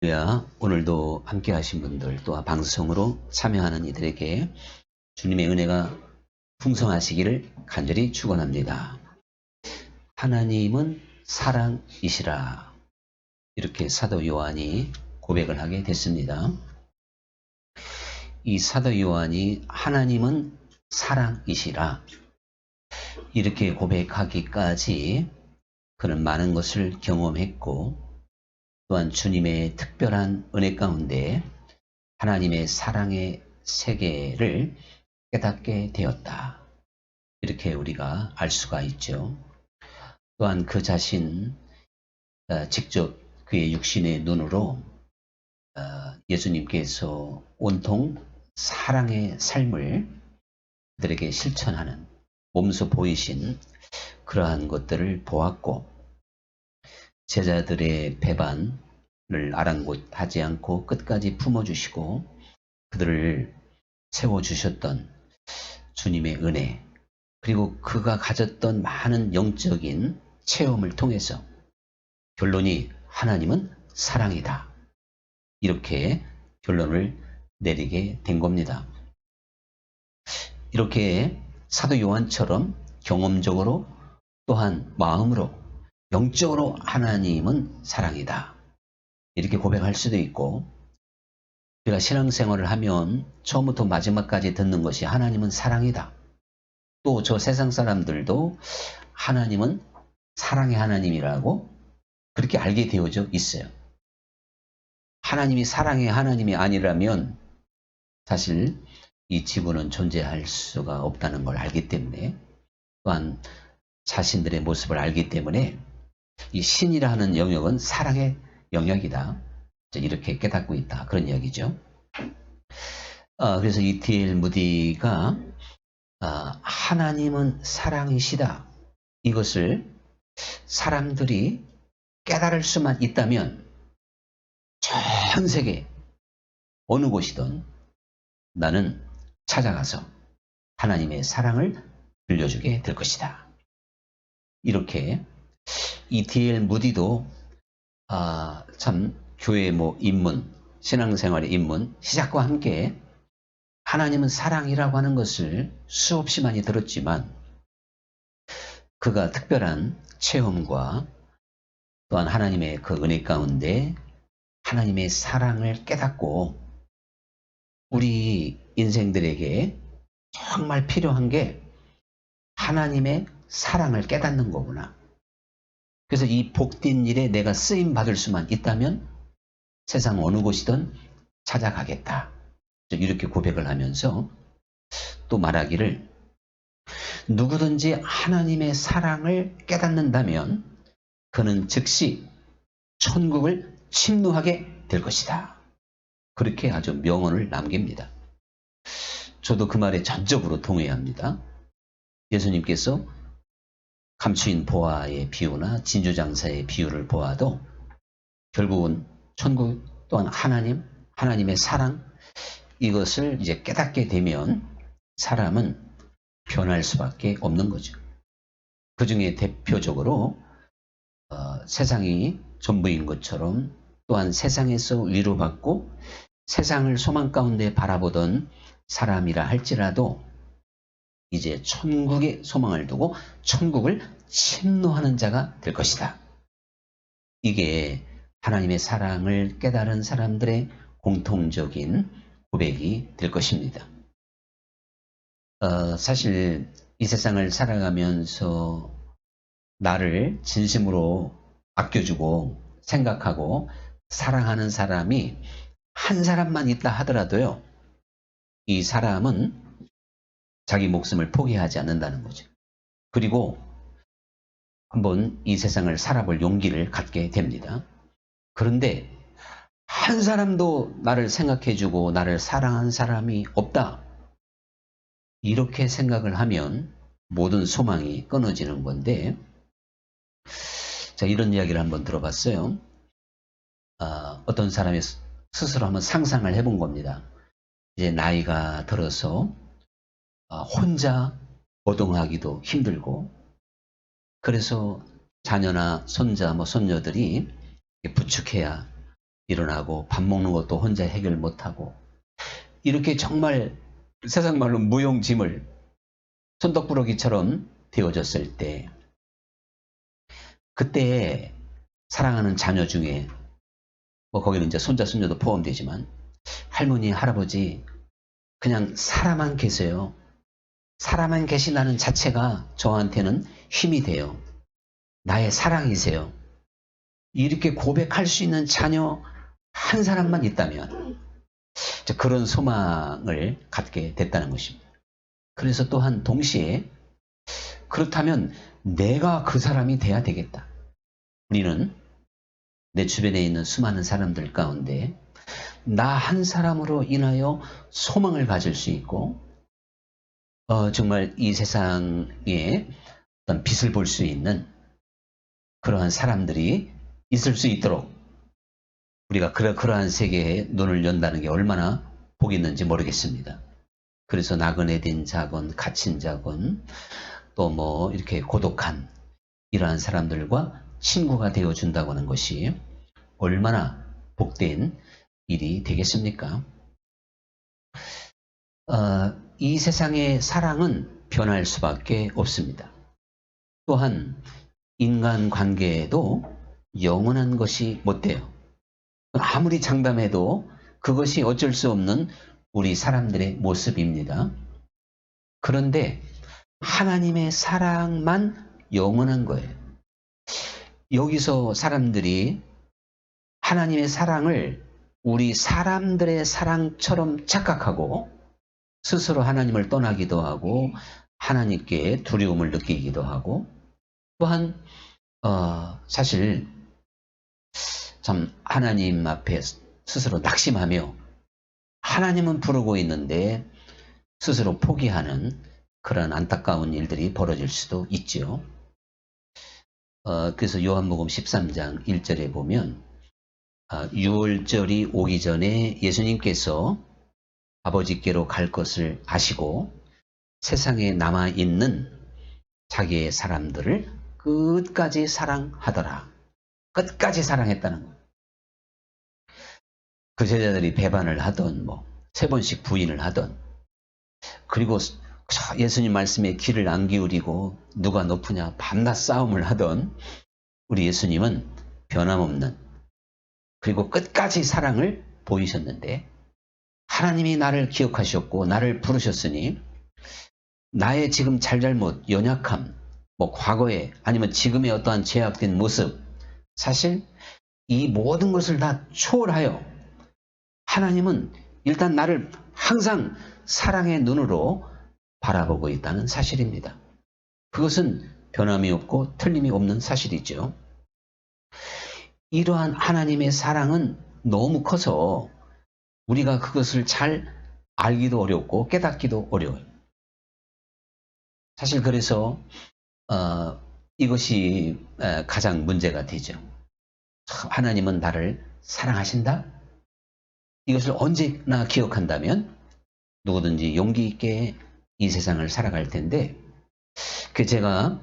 할렐루야. 오늘도 함께 하신 분들 또한 방송으로 참여하는 이들에게 주님의 은혜가 풍성하시기를 간절히 축원합니다. 하나님은 사랑이시라. 이렇게 사도 요한이 고백을 하게 됐습니다. 이 사도 요한이 하나님은 사랑이시라 이렇게 고백하기까지 그는 많은 것을 경험했고 또한 주님의 특별한 은혜 가운데 하나님의 사랑의 세계를 깨닫게 되었다. 이렇게 우리가 알 수가 있죠. 또한 그 자신 직접 그의 육신의 눈으로 예수님께서 온통 사랑의 삶을 그들에게 실천하는 몸소 보이신 그러한 것들을 보았고 제자들의 배반을 아랑곳하지 않고 끝까지 품어주시고 그들을 세워주셨던 주님의 은혜 그리고 그가 가졌던 많은 영적인 체험을 통해서 결론이 하나님은 사랑이다. 이렇게 결론을 내리게 된 겁니다. 이렇게 사도 요한처럼 경험적으로 또한 마음으로 영적으로 하나님은 사랑이다. 이렇게 고백할 수도 있고 우리가 신앙생활을 하면 처음부터 마지막까지 듣는 것이 하나님은 사랑이다. 또 저 세상 사람들도 하나님은 사랑의 하나님이라고 그렇게 알게 되어져 있어요. 하나님이 사랑의 하나님이 아니라면 사실 이 지구는 존재할 수가 없다는 걸 알기 때문에 또한 자신들의 모습을 알기 때문에 이 신이라 하는 영역은 사랑의 영역이다. 이렇게 깨닫고 있다. 그런 이야기죠. 그래서 이 D.L. 무디가 하나님은 사랑이시다. 이것을 사람들이 깨달을 수만 있다면 전 세계 어느 곳이든 나는 찾아가서 하나님의 사랑을 들려주게 될 것이다. 이렇게 이 D.L. 무디도 참 교회 입문, 신앙생활의 입문 시작과 함께 하나님은 사랑이라고 하는 것을 수없이 많이 들었지만 그가 특별한 체험과 또한 하나님의 그 은혜 가운데 하나님의 사랑을 깨닫고 우리 인생들에게 정말 필요한 게 하나님의 사랑을 깨닫는 거구나. 그래서 이 복된 일에 내가 쓰임 받을 수만 있다면 세상 어느 곳이든 찾아가겠다. 이렇게 고백을 하면서 또 말하기를 누구든지 하나님의 사랑을 깨닫는다면 그는 즉시 천국을 침노하게 될 것이다. 그렇게 아주 명언을 남깁니다. 저도 그 말에 전적으로 동의합니다. 예수님께서 감추인 보화의 비유나 진주장사의 비유를 보아도 결국은 천국 또한 하나님의 사랑 이것을 이제 깨닫게 되면 사람은 변할 수밖에 없는 거죠. 그 중에 대표적으로 세상이 전부인 것처럼 또한 세상에서 위로받고 세상을 소망 가운데 바라보던 사람이라 할지라도 이제 천국의 소망을 두고 천국을 침노하는 자가 될 것이다. 이게 하나님의 사랑을 깨달은 사람들의 공통적인 고백이 될 것입니다. 사실 이 세상을 살아가면서 나를 진심으로 아껴주고 생각하고 사랑하는 사람이 한 사람만 있다 하더라도요. 이 사람은 자기 목숨을 포기하지 않는다는 거죠. 그리고 한번 이 세상을 살아볼 용기를 갖게 됩니다. 그런데 한 사람도 나를 생각해주고 나를 사랑한 사람이 없다. 이렇게 생각을 하면 모든 소망이 끊어지는 건데 자, 이런 이야기를 한번 들어봤어요. 어떤 사람이 스스로 한번 상상을 해본 겁니다. 이제 나이가 들어서 혼자 거동하기도 힘들고 그래서 자녀나 손자, 손녀들이 부축해야 일어나고 밥 먹는 것도 혼자 해결 못하고 이렇게 정말 세상 말로 무용지물 손떡부러기처럼 되어졌을 때 그때 사랑하는 자녀 중에 뭐 거기는 이제 손자 손녀도 포함되지만 할머니 할아버지 그냥 살아만 계세요. 살아만 계신다는 자체가 저한테는 힘이 돼요. 나의 사랑이세요. 이렇게 고백할 수 있는 자녀 한 사람만 있다면 그런 소망을 갖게 됐다는 것입니다. 그래서 또한 동시에 그렇다면 내가 그 사람이 돼야 되겠다. 우리는 내 주변에 있는 수많은 사람들 가운데 나 한 사람으로 인하여 소망을 가질 수 있고 정말 이 세상에 어떤 빛을 볼 수 있는 그러한 사람들이 있을 수 있도록 우리가 그러한 세계에 눈을 연다는 게 얼마나 복이 있는지 모르겠습니다. 그래서 나그네 된 자건 갇힌 자건 또 뭐 이렇게 고독한 이러한 사람들과 친구가 되어준다고 하는 것이 얼마나 복된 일이 되겠습니까? 이 세상의 사랑은 변할 수밖에 없습니다. 또한 인간관계에도 영원한 것이 못 돼요. 아무리 장담해도 그것이 어쩔 수 없는 우리 사람들의 모습입니다. 그런데 하나님의 사랑만 영원한 거예요. 여기서 사람들이 하나님의 사랑을 우리 사람들의 사랑처럼 착각하고 스스로 하나님을 떠나기도 하고 하나님께 두려움을 느끼기도 하고 또한 사실 참 하나님 앞에 스스로 낙심하며 하나님은 부르고 있는데 스스로 포기하는 그런 안타까운 일들이 벌어질 수도 있죠. 그래서 요한복음 13장 1절에 보면 유월절이 오기 전에 예수님께서 아버지께로 갈 것을 아시고 세상에 남아있는 자기의 사람들을 끝까지 사랑하더라. 끝까지 사랑했다는 거예요. 그 제자들이 배반을 하던 뭐 3번씩 부인을 하던 그리고 예수님 말씀에 귀를 안 기울이고 누가 높으냐 밤낮 싸움을 하던 우리 예수님은 변함없는 그리고 끝까지 사랑을 보이셨는데 하나님이 나를 기억하셨고 나를 부르셨으니 나의 지금 잘잘못, 연약함, 뭐 과거에 아니면 지금의 어떠한 제약된 모습 사실 이 모든 것을 다 초월하여 하나님은 일단 나를 항상 사랑의 눈으로 바라보고 있다는 사실입니다. 그것은 변함이 없고 틀림이 없는 사실이죠. 이러한 하나님의 사랑은 너무 커서 우리가 그것을 잘 알기도 어렵고 깨닫기도 어려워요. 사실 그래서 이것이 가장 문제가 되죠. 하나님은 나를 사랑하신다? 이것을 언제나 기억한다면 누구든지 용기 있게 이 세상을 살아갈 텐데 제가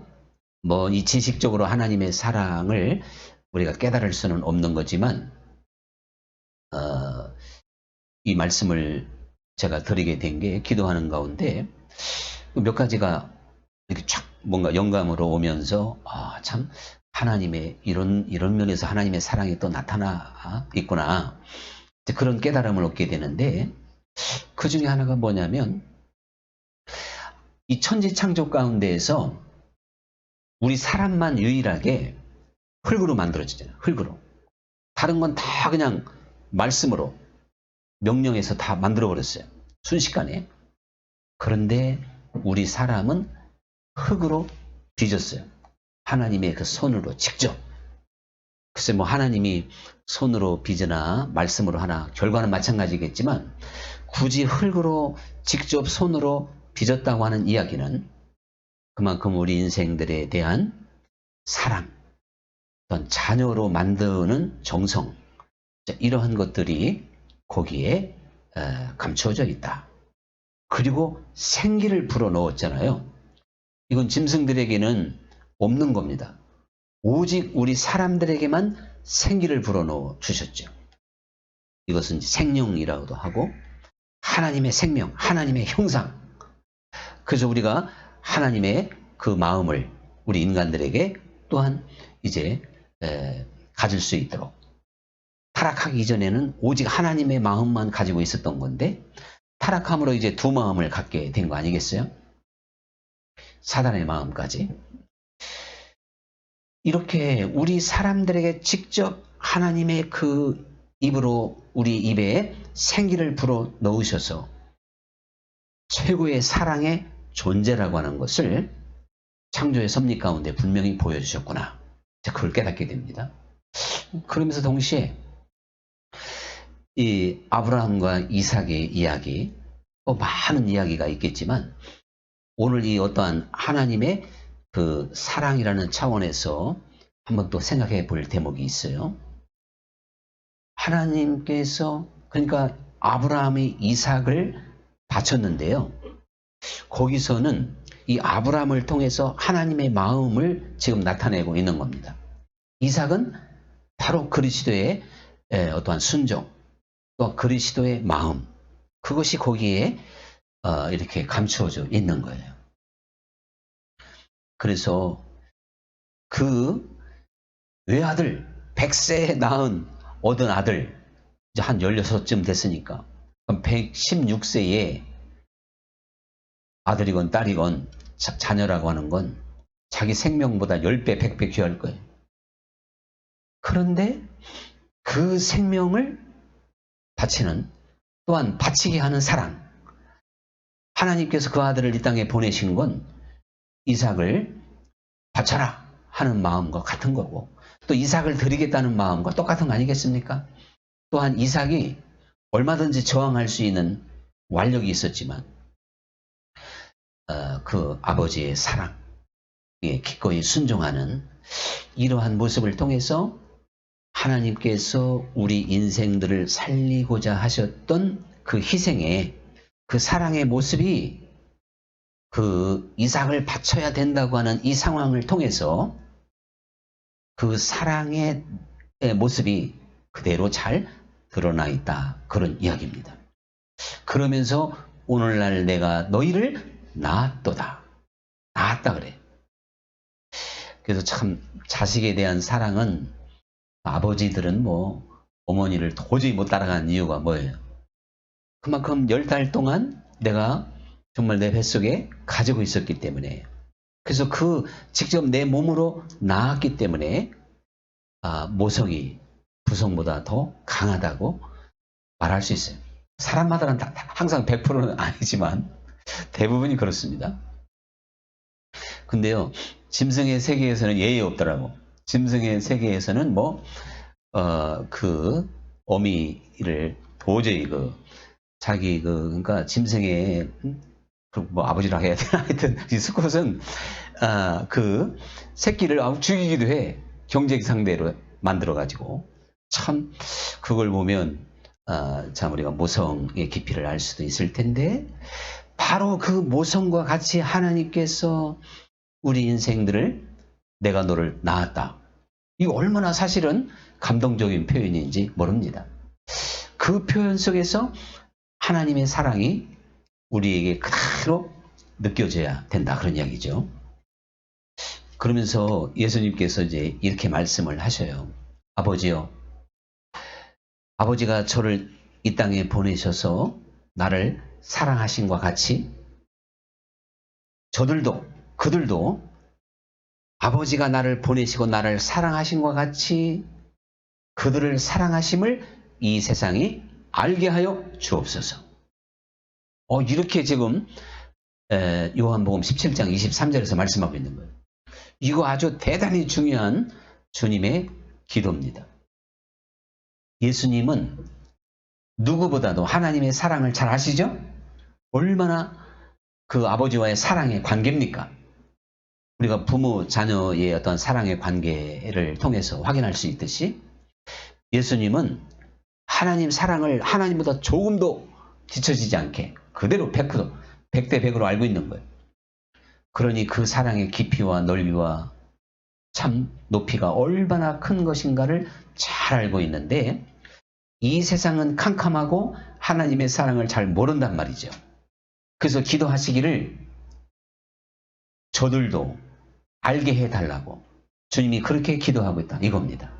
뭐 이 지식적으로 하나님의 사랑을 우리가 깨달을 수는 없는 거지만 이 말씀을 제가 드리게 된 게 기도하는 가운데 몇 가지가 이렇게 쫙 뭔가 영감으로 오면서 참 하나님의 이런 면에서 하나님의 사랑이 또 나타나 있구나 그런 깨달음을 얻게 되는데 그 중에 하나가 뭐냐면 이 천지 창조 가운데에서 우리 사람만 유일하게 흙으로 만들어지잖아요. 흙으로. 다른 건 다 그냥 말씀으로 명령해서 다 만들어버렸어요. 순식간에. 그런데 우리 사람은 흙으로 빚었어요. 하나님의 그 손으로 직접. 글쎄 뭐 하나님이 손으로 빚으나 말씀으로 하나 결과는 마찬가지겠지만 굳이 흙으로 직접 손으로 빚었다고 하는 이야기는 그만큼 우리 인생들에 대한 사랑, 어떤 자녀로 만드는 정성 이러한 것들이 거기에 감추어져 있다. 그리고 생기를 불어넣었잖아요. 이건 짐승들에게는 없는 겁니다. 오직 우리 사람들에게만 생기를 불어넣어 주셨죠. 이것은 생명이라고도 하고 하나님의 생명, 하나님의 형상. 그래서 우리가 하나님의 그 마음을 우리 인간들에게 또한 이제 가질 수 있도록, 타락하기 이전에는 오직 하나님의 마음만 가지고 있었던 건데 타락함으로 이제 두 마음을 갖게 된 거 아니겠어요? 사단의 마음까지. 이렇게 우리 사람들에게 직접 하나님의 그 입으로 우리 입에 생기를 불어 넣으셔서 최고의 사랑의 존재라고 하는 것을 창조의 섭리 가운데 분명히 보여주셨구나. 그걸 깨닫게 됩니다. 그러면서 동시에 이 아브라함과 이삭의 이야기, 많은 이야기가 있겠지만 오늘 이 어떠한 하나님의 그 사랑이라는 차원에서 한번 또 생각해 볼 대목이 있어요. 하나님께서 그러니까 아브라함이 이삭을 바쳤는데요. 거기서는 이 아브라함을 통해서 하나님의 마음을 지금 나타내고 있는 겁니다. 이삭은 바로 그리스도의 어떠한 순종, 또 그리스도의 마음, 그것이 거기에 이렇게 감추어져 있는 거예요. 그래서 그 외아들, 100세에 얻은 아들, 이제 한 16쯤 됐으니까, 그럼 116세에 아들이건 딸이건 자녀라고 하는 건 자기 생명보다 10배, 100배 귀할 거예요. 그런데 그 생명을 바치는, 또한 바치게 하는 사랑. 하나님께서 그 아들을 이 땅에 보내신 건 이삭을 바쳐라 하는 마음과 같은 거고, 또 이삭을 드리겠다는 마음과 똑같은 거 아니겠습니까? 또한 이삭이 얼마든지 저항할 수 있는 완력이 있었지만 그 아버지의 사랑에 기꺼이 순종하는 이러한 모습을 통해서 하나님께서 우리 인생들을 살리고자 하셨던 그 희생의 그 사랑의 모습이 그 이삭을 바쳐야 된다고 하는 이 상황을 통해서 그 사랑의 모습이 그대로 잘 드러나 있다. 그런 이야기입니다. 그러면서 오늘날 내가 너희를 낳았도다. 낳았다 그래. 그래서 참 자식에 대한 사랑은 아버지들은 어머니를 도저히 못 따라가는 이유가 뭐예요? 그만큼 10달 동안 내가 정말 내 뱃속에 가지고 있었기 때문에, 그래서 직접 내 몸으로 낳았기 때문에 모성이 부성보다 더 강하다고 말할 수 있어요. 사람마다는 항상 100%는 아니지만 대부분이 그렇습니다. 근데요, 짐승의 세계에서는 예의 없더라고. 짐승의 세계에서는 그 어미를 도저히 자기 그러니까 짐승의 아버지라고 해야 되나? 하여튼 이 수컷은 그 새끼를 죽이기도 해. 경쟁 상대로 만들어 가지고. 참 그걸 보면 참 우리가 모성의 깊이를 알 수도 있을 텐데, 바로 그 모성과 같이 하나님께서 우리 인생들을 내가 너를 낳았다. 이거 얼마나 사실은 감동적인 표현인지 모릅니다. 그 표현 속에서 하나님의 사랑이 우리에게 그대로 느껴져야 된다. 그런 이야기죠. 그러면서 예수님께서 이제 이렇게 말씀을 하셔요. 아버지요. 아버지가 저를 이 땅에 보내셔서 나를 사랑하신과 같이 그들도 아버지가 나를 보내시고 나를 사랑하신과 같이 그들을 사랑하심을 이 세상이 알게 하여 주옵소서. 이렇게 지금 요한복음 17장 23절에서 말씀하고 있는 거예요. 이거 아주 대단히 중요한 주님의 기도입니다. 예수님은 누구보다도 하나님의 사랑을 잘 아시죠? 얼마나 그 아버지와의 사랑의 관계입니까? 우리가 부모, 자녀의 어떤 사랑의 관계를 통해서 확인할 수 있듯이 예수님은 하나님 사랑을 하나님보다 조금도 뒤처지지 않게 그대로 100%, 100대 100으로 알고 있는 거예요. 그러니 그 사랑의 깊이와 넓이와 참 높이가 얼마나 큰 것인가를 잘 알고 있는데, 이 세상은 캄캄하고 하나님의 사랑을 잘 모른단 말이죠. 그래서 기도하시기를 저들도 알게 해달라고 주님이 그렇게 기도하고 있다 이겁니다.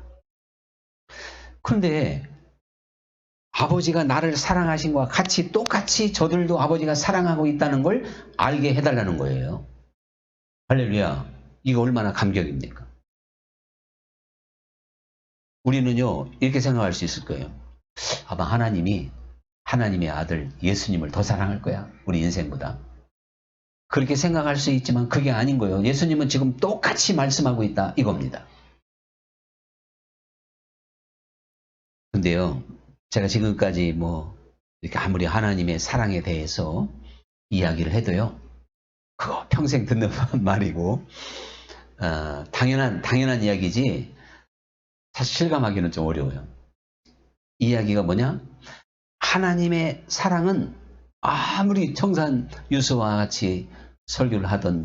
그런데 아버지가 나를 사랑하신 것과 같이 똑같이 저들도 아버지가 사랑하고 있다는 걸 알게 해달라는 거예요. 할렐루야. 이거 얼마나 감격입니까? 우리는요 이렇게 생각할 수 있을 거예요. 아마 하나님이 하나님의 아들 예수님을 더 사랑할 거야. 우리 인생보다. 그렇게 생각할 수 있지만 그게 아닌 거예요. 예수님은 지금 똑같이 말씀하고 있다 이겁니다. 근데요. 제가 지금까지 이렇게 아무리 하나님의 사랑에 대해서 이야기를 해도요. 그거 평생 듣는 말이고 당연한 이야기지 사실 실감하기는 좀 어려워요. 이야기가 뭐냐? 하나님의 사랑은 아무리 청산 유수와 같이 설교를 하던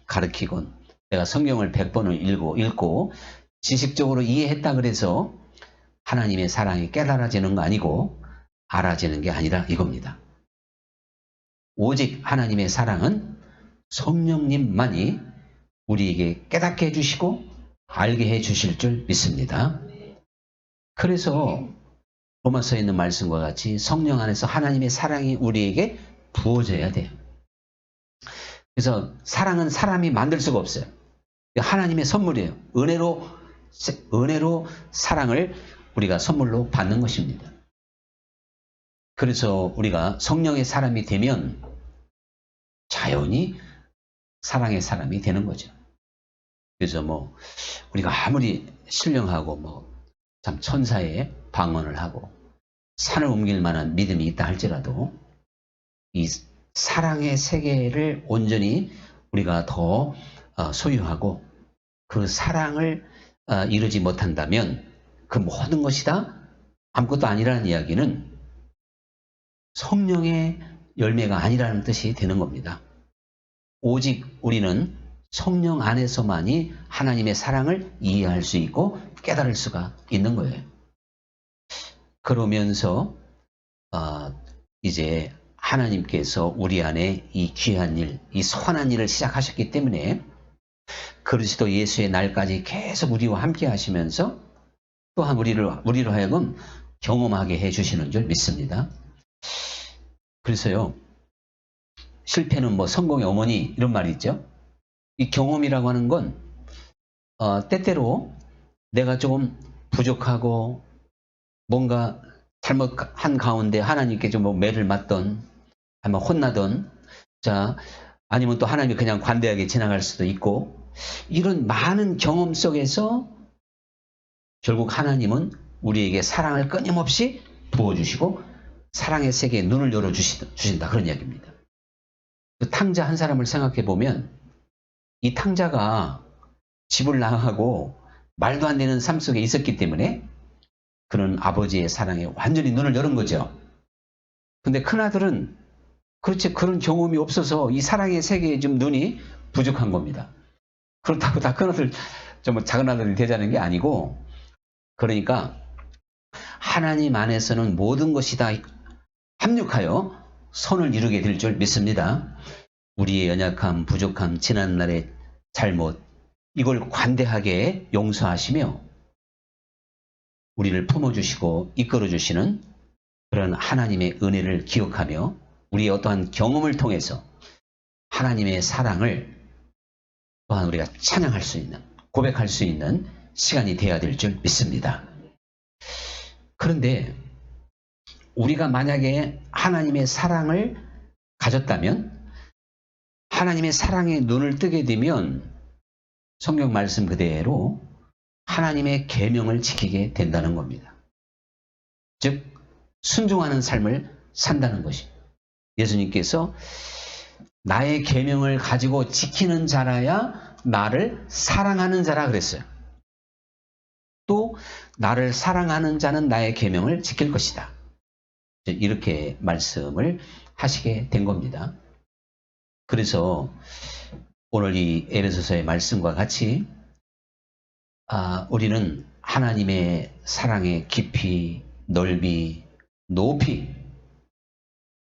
가르치건 내가 성경을 100번을 읽고 지식적으로 이해했다 그래서 하나님의 사랑이 깨달아지는 거 아니고 알아지는 게 아니라 이겁니다. 오직 하나님의 사랑은 성령님만이 우리에게 깨닫게 해주시고 알게 해주실 줄 믿습니다. 그래서 로마서에 있는 말씀과 같이 성령 안에서 하나님의 사랑이 우리에게 부어져야 돼요. 그래서 사랑은 사람이 만들 수가 없어요. 하나님의 선물이에요. 은혜로 사랑을 우리가 선물로 받는 것입니다. 그래서 우리가 성령의 사람이 되면 자연히 사랑의 사람이 되는 거죠. 그래서 우리가 아무리 신령하고 참 천사의 방언을 하고 산을 옮길 만한 믿음이 있다 할지라도 이 사랑의 세계를 온전히 우리가 더 소유하고 그 사랑을 이루지 못한다면 그 모든 것이 다 아무것도 아니라는 이야기는 성령의 열매가 아니라는 뜻이 되는 겁니다. 오직 우리는 성령 안에서만이 하나님의 사랑을 이해할 수 있고 깨달을 수가 있는 거예요. 그러면서 이제 하나님께서 우리 안에 이 귀한 일, 이 선한 일을 시작하셨기 때문에 그리스도 예수의 날까지 계속 우리와 함께 하시면서 또한 우리로 하여금 경험하게 해주시는 줄 믿습니다. 그래서요, 실패는 성공의 어머니 이런 말이 있죠. 이 경험이라고 하는 건 때때로 내가 조금 부족하고 뭔가 잘못한 가운데 하나님께 좀 매를 맞던 아니면 혼나던 아니면 또 하나님이 그냥 관대하게 지나갈 수도 있고 이런 많은 경험 속에서 결국 하나님은 우리에게 사랑을 끊임없이 부어주시고 사랑의 세계에 눈을 열어주신다 그런 이야기입니다. 그 탕자 한 사람을 생각해 보면 이 탕자가 집을 나가고 말도 안 되는 삶 속에 있었기 때문에 그는 아버지의 사랑에 완전히 눈을 여는 거죠. 근데 큰아들은 그렇지 그런 경험이 없어서 이 사랑의 세계에 좀 눈이 부족한 겁니다. 그렇다고 다 큰 아들, 작은 아들이 되자는 게 아니고 그러니까 하나님 안에서는 모든 것이 다 합력하여 선을 이루게 될 줄 믿습니다. 우리의 연약함, 부족함, 지난날의 잘못 이걸 관대하게 용서하시며 우리를 품어주시고 이끌어주시는 그런 하나님의 은혜를 기억하며 우리의 어떠한 경험을 통해서 하나님의 사랑을 또한 우리가 찬양할 수 있는 고백할 수 있는 시간이 되어야 될 줄 믿습니다. 그런데 우리가 만약에 하나님의 사랑을 가졌다면 하나님의 사랑에 눈을 뜨게 되면 성경 말씀 그대로 하나님의 계명을 지키게 된다는 겁니다. 즉 순종하는 삶을 산다는 것입니다. 예수님께서 나의 계명을 가지고 지키는 자라야 나를 사랑하는 자라 그랬어요. 또 나를 사랑하는 자는 나의 계명을 지킬 것이다. 이렇게 말씀을 하시게 된 겁니다. 그래서 오늘 이 에베소서의 말씀과 같이 우리는 하나님의 사랑에 깊이 넓이, 높이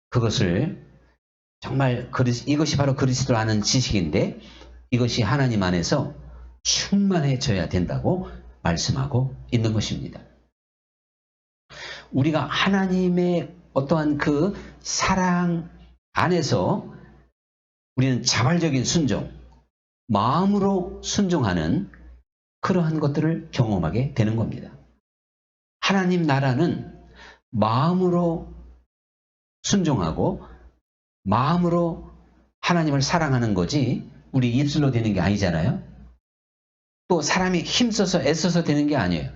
그것을 정말 이것이 바로 그리스도를 아는 지식인데 이것이 하나님 안에서 충만해져야 된다고 말씀하고 있는 것입니다. 우리가 하나님의 어떠한 그 사랑 안에서 우리는 자발적인 순종, 마음으로 순종하는 그러한 것들을 경험하게 되는 겁니다. 하나님 나라는 마음으로 순종하고 마음으로 하나님을 사랑하는 거지 우리 입술로 되는 게 아니잖아요. 또 사람이 힘써서 애써서 되는 게 아니에요.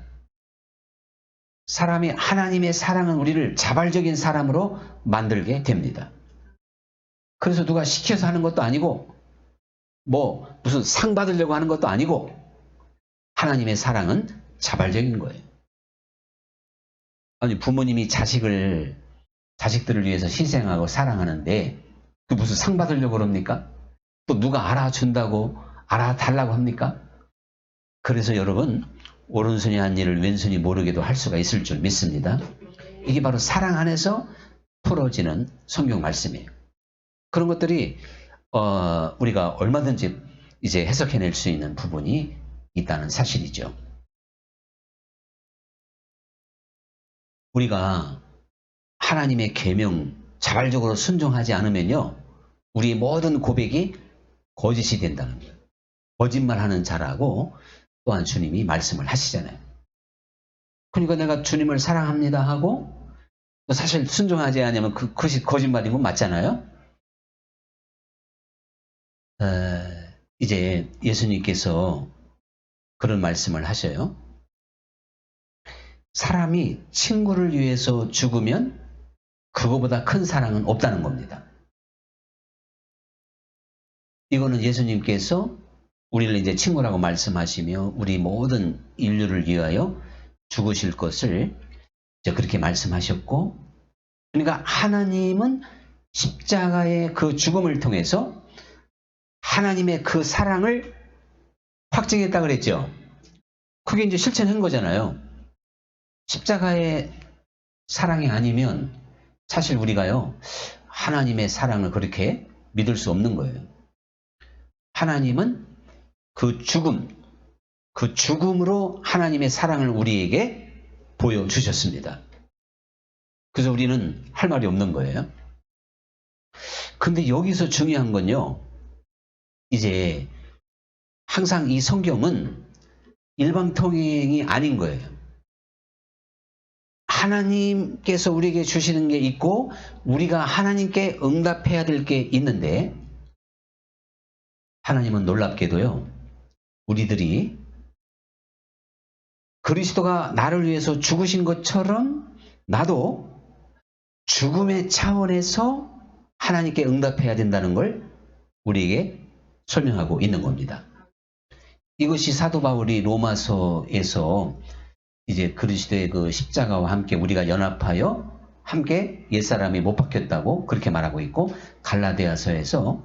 사람이 하나님의 사랑은 우리를 자발적인 사람으로 만들게 됩니다. 그래서 누가 시켜서 하는 것도 아니고 뭐 무슨 상 받으려고 하는 것도 아니고 하나님의 사랑은 자발적인 거예요. 아니 부모님이 자식들을 위해서 희생하고 사랑하는데 그 무슨 상 받으려고 그럽니까? 또 누가 알아준다고 알아달라고 합니까? 그래서 여러분 오른손이 한 일을 왼손이 모르게도 할 수가 있을 줄 믿습니다. 이게 바로 사랑 안에서 풀어지는 성경 말씀이에요. 그런 것들이 우리가 얼마든지 이제 해석해낼 수 있는 부분이 있다는 사실이죠. 우리가 하나님의 계명 자발적으로 순종하지 않으면요. 우리의 모든 고백이 거짓이 된다는 거예요. 거짓말하는 자라고 또한 주님이 말씀을 하시잖아요. 그러니까 내가 주님을 사랑합니다 하고 사실 순종하지 않으면 그것이 거짓말인 건 맞잖아요. 이제 예수님께서 그런 말씀을 하셔요. 사람이 친구를 위해서 죽으면 그거보다 큰 사랑은 없다는 겁니다. 이거는 예수님께서 우리를 이제 친구라고 말씀하시며 우리 모든 인류를 위하여 죽으실 것을 이제 그렇게 말씀하셨고, 그러니까 하나님은 십자가의 그 죽음을 통해서 하나님의 그 사랑을 확증했다 그랬죠. 그게 이제 실천한 거잖아요. 십자가의 사랑이 아니면 사실 우리가요 하나님의 사랑을 그렇게 믿을 수 없는 거예요. 하나님은 그 죽음으로 하나님의 사랑을 우리에게 보여주셨습니다. 그래서 우리는 할 말이 없는 거예요. 근데 여기서 중요한 건요, 이제 항상 이 성경은 일방통행이 아닌 거예요. 하나님께서 우리에게 주시는 게 있고 우리가 하나님께 응답해야 될 게 있는데, 하나님은 놀랍게도요, 우리들이 그리스도가 나를 위해서 죽으신 것처럼 나도 죽음의 차원에서 하나님께 응답해야 된다는 걸 우리에게 설명하고 있는 겁니다. 이것이 사도 바울이 로마서에서 이제 그리스도의 그 십자가와 함께 우리가 연합하여 함께 옛사람이 못 박혔다고 그렇게 말하고 있고, 갈라디아서에서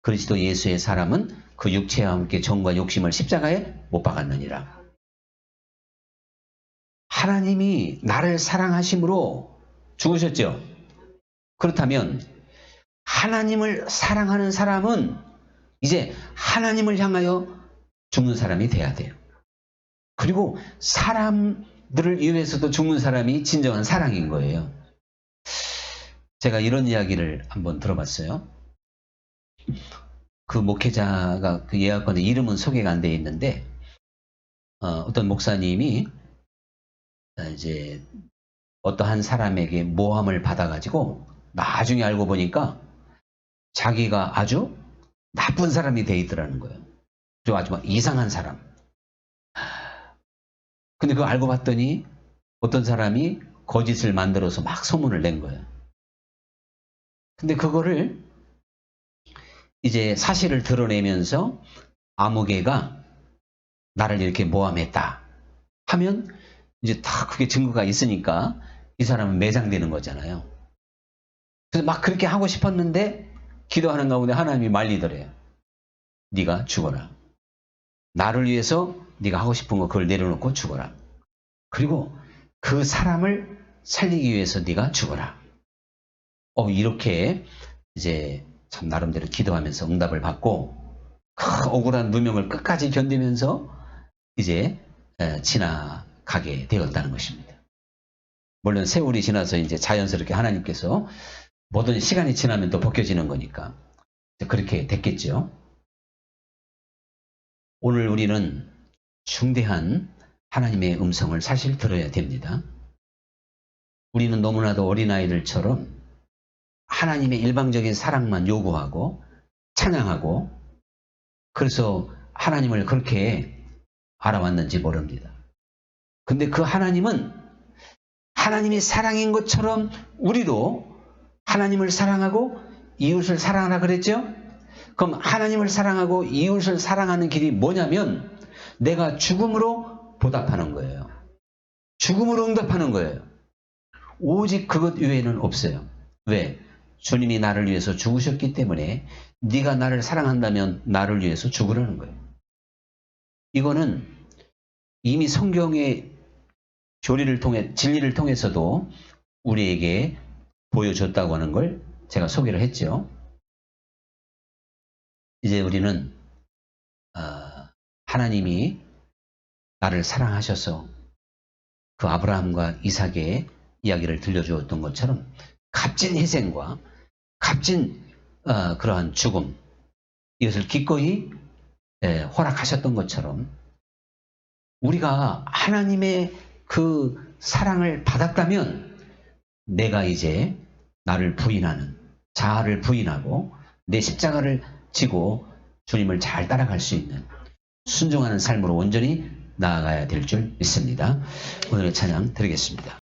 그리스도 예수의 사람은 그 육체와 함께 정과 욕심을 십자가에 못 박았느니라. 하나님이 나를 사랑하심으로 죽으셨죠. 그렇다면 하나님을 사랑하는 사람은 이제 하나님을 향하여 죽는 사람이 돼야 돼요. 그리고 사람들을 위해서도 죽는 사람이 진정한 사랑인 거예요. 제가 이런 이야기를 한번 들어봤어요. 그 목회자가 그 예약권에 이름은 소개가 안 돼 있는데, 어떤 목사님이 이제 어떠한 사람에게 모함을 받아가지고 나중에 알고 보니까 자기가 아주 나쁜 사람이 돼 있더라는 거예요. 아주 막 이상한 사람. 근데 그거 알고 봤더니 어떤 사람이 거짓을 만들어서 막 소문을 낸 거예요. 근데 그거를 이제 사실을 드러내면서 아무개가 나를 이렇게 모함했다 하면 이제 다 그게 증거가 있으니까 이 사람은 매장되는 거잖아요. 그래서 막 그렇게 하고 싶었는데 기도하는 가운데 하나님이 말리더래요. 네가 죽어라. 나를 위해서 네가 하고 싶은 거 그걸 내려놓고 죽어라. 그리고 그 사람을 살리기 위해서 네가 죽어라. 이렇게 이제 참 나름대로 기도하면서 응답을 받고 그 억울한 누명을 끝까지 견디면서 이제 지나가게 되었다는 것입니다. 물론 세월이 지나서 이제 자연스럽게 하나님께서 모든 시간이 지나면 또 벗겨지는 거니까 그렇게 됐겠죠. 오늘 우리는 중대한 하나님의 음성을 사실 들어야 됩니다. 우리는 너무나도 어린아이들처럼 하나님의 일방적인 사랑만 요구하고 찬양하고 그래서 하나님을 그렇게 알아왔는지 모릅니다. 근데 그 하나님은 하나님이 사랑인 것처럼 우리도 하나님을 사랑하고 이웃을 사랑하라 그랬죠? 그럼 하나님을 사랑하고 이웃을 사랑하는 길이 뭐냐면 내가 죽음으로 보답하는 거예요. 죽음으로 응답하는 거예요. 오직 그것 외에는 없어요. 왜? 주님이 나를 위해서 죽으셨기 때문에 네가 나를 사랑한다면 나를 위해서 죽으라는 거예요. 이거는 이미 성경의 교리를 통해 진리를 통해서도 우리에게 보여줬다고 하는 걸 제가 소개를 했죠. 이제 우리는 하나님이 나를 사랑하셔서 그 아브라함과 이삭의 이야기를 들려주었던 것처럼 값진 희생과 값진 그러한 죽음 이것을 기꺼이 허락하셨던 것처럼 우리가 하나님의 그 사랑을 받았다면 내가 이제 나를 부인하는 자아를 부인하고 내 십자가를 지고 주님을 잘 따라갈 수 있는 순종하는 삶으로 온전히 나아가야 될 줄 믿습니다. 오늘의 찬양 드리겠습니다.